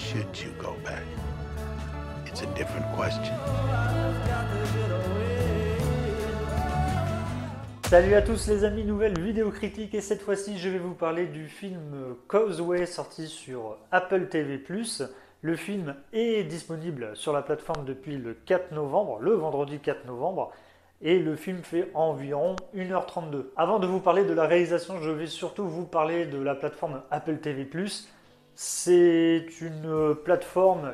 should you go back? It's a different question. Salut à tous les amis, nouvelle vidéo critique et cette fois-ci je vais vous parler du film Causeway sorti sur Apple TV+. Le film est disponible sur la plateforme depuis le 4 novembre, le vendredi 4 novembre, et le film fait environ 1h32. Avant de vous parler de la réalisation, je vais surtout vous parler de la plateforme Apple TV+. C'est une plateforme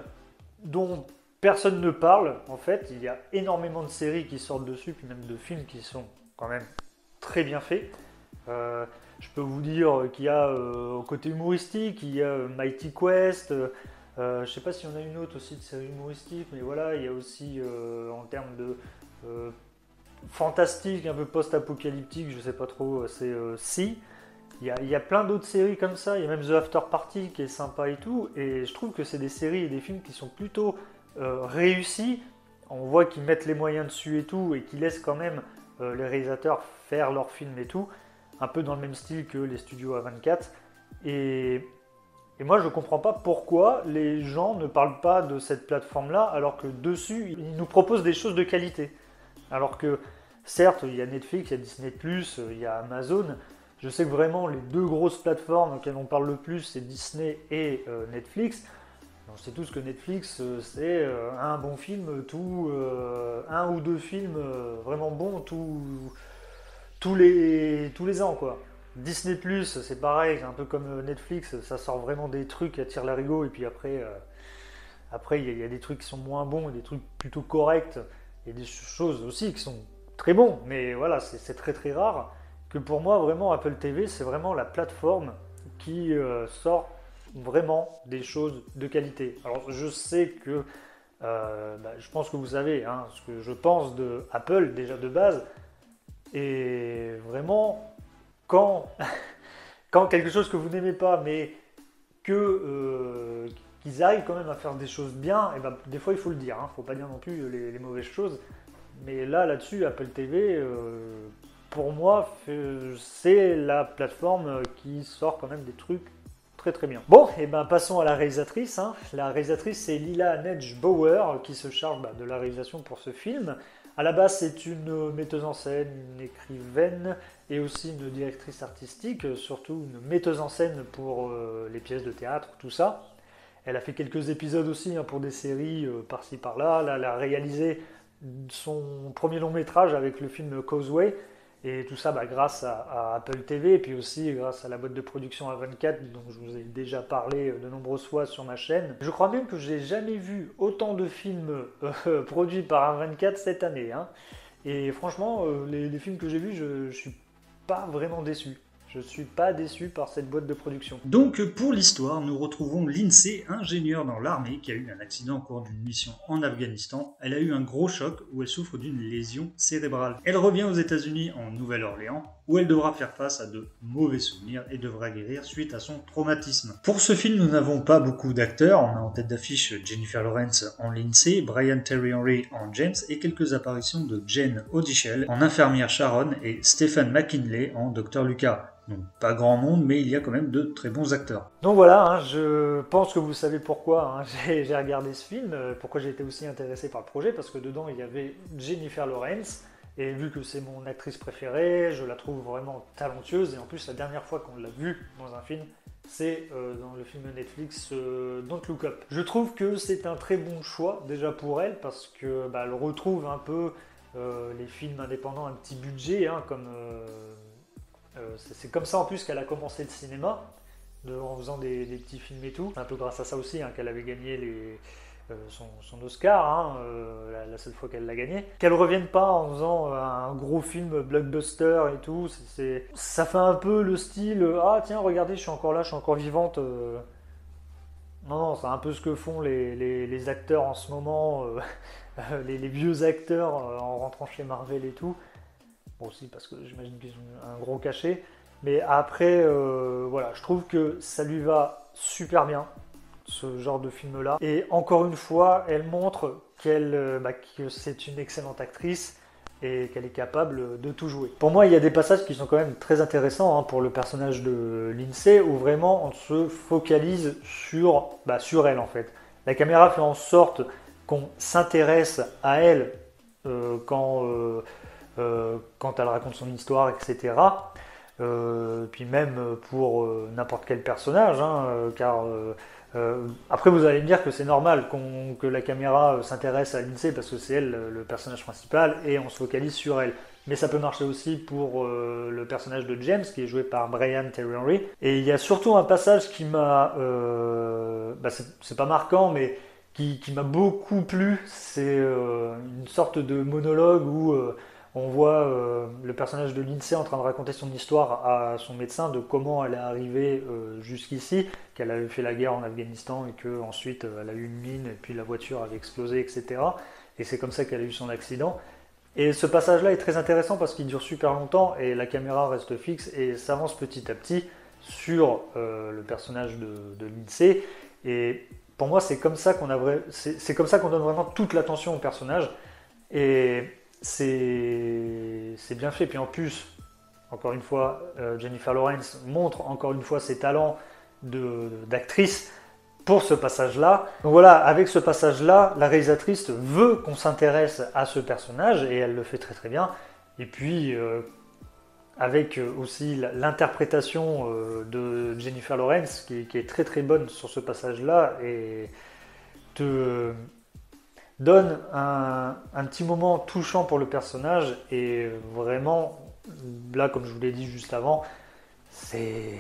dont personne ne parle en fait, il y a énormément de séries qui sortent dessus, puis même de films qui sont quand même très bien fait. Je peux vous dire qu'il y a au côté humoristique, il y a Mighty Quest, je ne sais pas s'il y en a une autre aussi de série humoristique, mais voilà, il y a aussi en termes de fantastique, un peu post-apocalyptique, je ne sais pas trop, c'est Si. Il y a plein d'autres séries comme ça, il y a même The After Party qui est sympa et tout, et je trouve que c'est des séries et des films qui sont plutôt réussis. On voit qu'ils mettent les moyens dessus et tout, et qu'ils laissent quand même les réalisateurs faire leurs films et tout, un peu dans le même style que les studios A24. Et moi, je ne comprends pas pourquoi les gens ne parlent pas de cette plateforme-là, alors que dessus, ils nous proposent des choses de qualité. Alors que, certes, il y a Netflix, il y a Disney+, il y a Amazon. Je sais que vraiment, les deux grosses plateformes auxquelles on parle le plus, c'est Disney et Netflix. On sait tous que Netflix, c'est un bon film, un ou deux films vraiment bons tous les ans, quoi. Disney+, c'est pareil, c'est un peu comme Netflix, ça sort vraiment des trucs à tire-larigot, et puis après il y a des trucs qui sont moins bons, et des trucs plutôt corrects, et des choses aussi qui sont très bons, mais voilà, c'est très très rare, que pour moi, vraiment, Apple TV, c'est vraiment la plateforme qui sort vraiment des choses de qualité. Alors je sais que, je pense que vous savez ce que je pense de Apple déjà de base, et vraiment, quand quelque chose que vous n'aimez pas, mais qu'ils arrivent quand même à faire des choses bien, et des fois il faut le dire, faut pas dire non plus les mauvaises choses, mais là-dessus, Apple TV, pour moi, c'est la plateforme qui sort quand même des trucs très très bien. Bon, et passons à la réalisatrice. La réalisatrice, c'est Lila Neige Bauer qui se charge de la réalisation pour ce film. À la base, c'est une metteuse en scène, une écrivaine et aussi une directrice artistique, surtout une metteuse en scène pour les pièces de théâtre, tout ça. Elle a fait quelques épisodes aussi pour des séries par-ci par-là. Là, elle a réalisé son premier long métrage avec le film Causeway. Et tout ça grâce à Apple TV et puis aussi grâce à la boîte de production A24 dont je vous ai déjà parlé de nombreuses fois sur ma chaîne. Je crois même que je n'ai jamais vu autant de films produits par A24 cette année. Et franchement, les films que j'ai vus, je ne suis pas vraiment déçu. Je ne suis pas déçu par cette boîte de production. Donc pour l'histoire, nous retrouvons Lindsay, ingénieure dans l'armée, qui a eu un accident au cours d'une mission en Afghanistan. Elle a eu un gros choc où elle souffre d'une lésion cérébrale. Elle revient aux États-Unis en Nouvelle-Orléans, où elle devra faire face à de mauvais souvenirs et devra guérir suite à son traumatisme. Pour ce film, nous n'avons pas beaucoup d'acteurs. On a en tête d'affiche Jennifer Lawrence en Lindsay, Brian Terry Henry en James et quelques apparitions de Jane Audichel en infirmière Sharon et Stephen McKinley en Dr Lucas. Donc pas grand monde, mais il y a quand même de très bons acteurs. Donc voilà, je pense que vous savez pourquoi j'ai regardé ce film, pourquoi j'ai été aussi intéressé par le projet, parce que dedans il y avait Jennifer Lawrence, et vu que c'est mon actrice préférée, je la trouve vraiment talentueuse, et en plus la dernière fois qu'on l'a vue dans un film, c'est dans le film Netflix Don't Look Up. Je trouve que c'est un très bon choix déjà pour elle, parce que elle retrouve un peu les films indépendants à un petit budget, comme... c'est comme ça en plus qu'elle a commencé le cinéma, en faisant des petits films et tout. C'est un peu grâce à ça aussi qu'elle avait gagné son Oscar, la seule fois qu'elle l'a gagné. Qu'elle ne revienne pas en faisant un gros film blockbuster et tout, ça fait un peu le style « Ah tiens, regardez, je suis encore là, je suis encore vivante ». Non, c'est un peu ce que font les acteurs en ce moment, les vieux acteurs en rentrant chez Marvel et tout. Bon, aussi parce que j'imagine qu'ils ont un gros cachet. Mais après, voilà, je trouve que ça lui va super bien, ce genre de film-là. Et encore une fois, elle montre que c'est une excellente actrice et qu'elle est capable de tout jouer. Pour moi, il y a des passages qui sont quand même très intéressants pour le personnage de Lindsay, où vraiment on se focalise sur elle en fait. La caméra fait en sorte qu'on s'intéresse à elle quand elle raconte son histoire, etc. Puis même pour n'importe quel personnage, car après vous allez me dire que c'est normal que la caméra s'intéresse à Lindsay parce que c'est elle le personnage principal et on se focalise sur elle. Mais ça peut marcher aussi pour le personnage de James qui est joué par Brian Tyree Henry. Et il y a surtout un passage qui m'a, c'est pas marquant, mais qui m'a beaucoup plu. C'est une sorte de monologue où on voit le personnage de Lindsay en train de raconter son histoire à son médecin de comment elle est arrivée jusqu'ici, qu'elle avait fait la guerre en Afghanistan et qu'ensuite elle a eu une mine et puis la voiture avait explosé, etc. Et c'est comme ça qu'elle a eu son accident. Et ce passage-là est très intéressant parce qu'il dure super longtemps et la caméra reste fixe et s'avance petit à petit sur le personnage de Lindsay. Et pour moi, c'est comme ça qu'on donne vraiment toute l'attention au personnage. Et c'est bien fait. Puis en plus, encore une fois, Jennifer Lawrence montre encore une fois ses talents d'actrice pour ce passage-là. Donc voilà, avec ce passage-là, la réalisatrice veut qu'on s'intéresse à ce personnage et elle le fait très très bien. Et puis, avec aussi l'interprétation de Jennifer Lawrence qui est très très bonne sur ce passage-là et te donne un petit moment touchant pour le personnage et vraiment, là comme je vous l'ai dit juste avant, c'est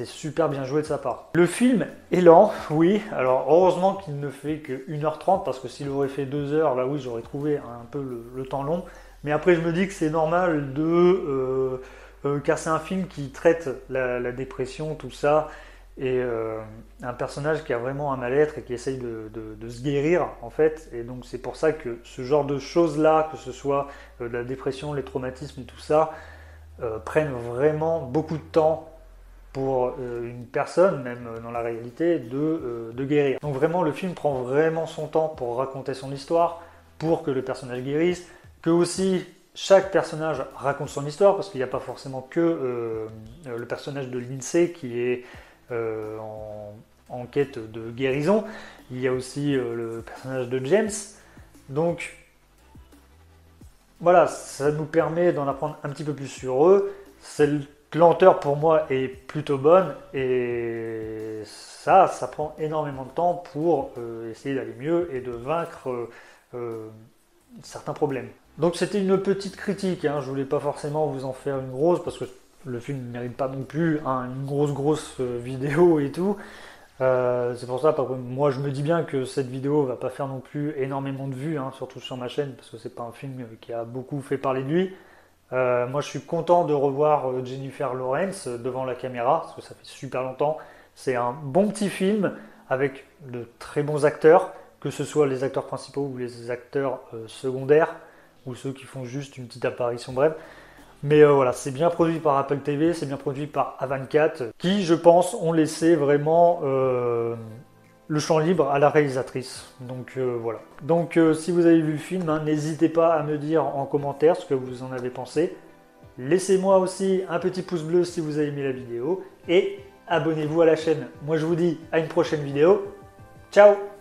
super bien joué de sa part. Le film est lent, oui, alors heureusement qu'il ne fait que 1h30 parce que s'il aurait fait 2h, là oui j'aurais trouvé un peu le temps long, mais après je me dis que c'est normal car c'est un film qui traite la dépression, tout ça, et un personnage qui a vraiment un mal-être et qui essaye de se guérir en fait, et donc c'est pour ça que ce genre de choses là, que ce soit la dépression, les traumatismes et tout ça, prennent vraiment beaucoup de temps pour une personne, même dans la réalité, de guérir. Donc vraiment le film prend vraiment son temps pour raconter son histoire, pour que le personnage guérisse, que aussi chaque personnage raconte son histoire, parce qu'il n'y a pas forcément que le personnage de Lindsay qui est en quête de guérison, il y a aussi le personnage de James. Donc voilà, ça nous permet d'en apprendre un petit peu plus sur eux. Cette lenteur pour moi est plutôt bonne et ça prend énormément de temps pour essayer d'aller mieux et de vaincre certains problèmes. Donc c'était une petite critique, je voulais pas forcément vous en faire une grosse parce que le film ne mérite pas non plus une grosse vidéo et tout. C'est pour ça, moi je me dis bien que cette vidéo va pas faire non plus énormément de vues, surtout sur ma chaîne, parce que c'est pas un film qui a beaucoup fait parler de lui. Moi je suis content de revoir Jennifer Lawrence devant la caméra, parce que ça fait super longtemps. C'est un bon petit film avec de très bons acteurs, que ce soit les acteurs principaux ou les acteurs secondaires, ou ceux qui font juste une petite apparition brève. Mais voilà, c'est bien produit par Apple TV, c'est bien produit par A24, qui, je pense, ont laissé vraiment le champ libre à la réalisatrice. Donc voilà. Donc si vous avez vu le film, n'hésitez pas à me dire en commentaire ce que vous en avez pensé. Laissez-moi aussi un petit pouce bleu si vous avez aimé la vidéo. Et abonnez-vous à la chaîne. Moi, je vous dis à une prochaine vidéo. Ciao!